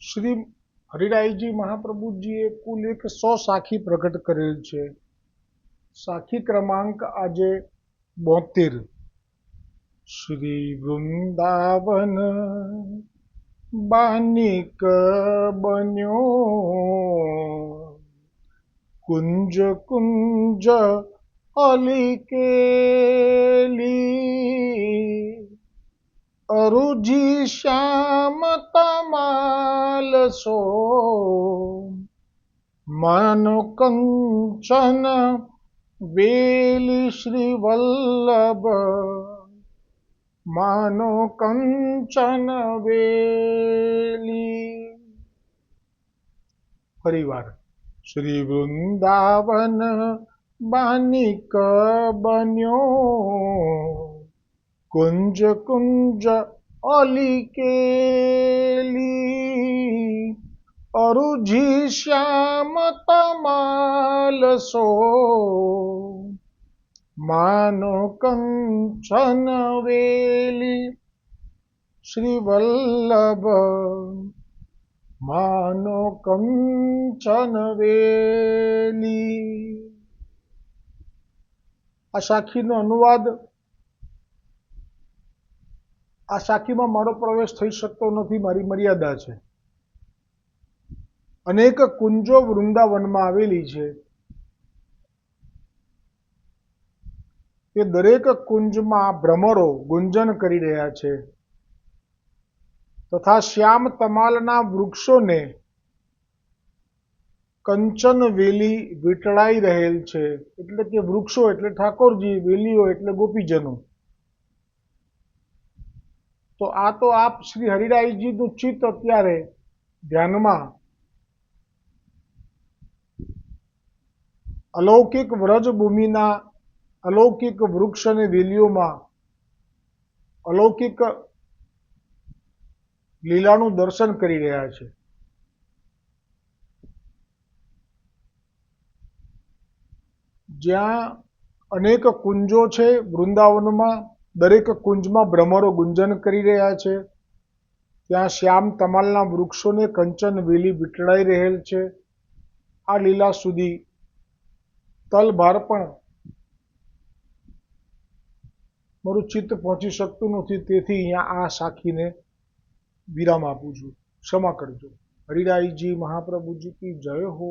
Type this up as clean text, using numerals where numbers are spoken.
શ્રી હરિરાયજી મહાપ્રભુજીએ કુલ 100 સાખી પ્રગટ કરેલ છે. સાખી ક્રમાંક આજે 72. શ્રી વૃંદાવન બાનિક બન્યો, કુંજ કુંજ અલી કેલી, અરુજી શ્યામ તમાલ સો, માનો કંચન વેલી શ્રી વલ્લભ, માનો કંચન વેલી. ફરીવાર. શ્રી વૃંદાવન બાનિક બન્યો, કુંજ કુંજ અલી કેલી, અરુજી શ્યામ તમાલ સો, માનો કંચન વેલી શ્રી વલ્લભ, માનો કંચન વેલી. આ સાખીનો અનુવાદ. આ સાખીમાં મારો પ્રવેશ થઈ શકતો નથી, મારી મર્યાદા છે. અનેક કુંજો વૃંદાવનમાં આવેલી છે. એ દરેક કુંજમાં ભ્રમરો ગુંજન કરી રહ્યા છે તથા શ્યામ તમાલના વૃક્ષોને કંચન વેલી વીંટળાઈ રહેલ છે. એટલે કે વૃક્ષો એટલે ઠાકોરજી, વેલીઓ એટલે ગોપીજનો. તો આપ શ્રી હરિરાયજીનું ચિત્ત અત્યારે ધ્યાનમાં અલૌકિક વ્રજભૂમિના અલૌકિક વૃક્ષ અને વેલીઓમાં અલૌકિક લીલાનું દર્શન કરી રહ્યા છે. જ્યાં અનેક કુંજો છે વૃંદાવનમાં, દરેક કુંજમાં ભ્રમરો ગુંજન કરી રહ્યા છે. ત્યાં શ્યામ તમાલના વૃક્ષોને કંચન વેલી વીંટળાઈ રહેલ છે. આ લીલા સુધી તલભાર પણ મારું ચિત્ત પહોંચી શકતું નથી. તેથી અહીંયા આ સાખીને વિરામ આપું છું. ક્ષમા કરજો. હરિરાયજી મહાપ્રભુજી કી જય હો.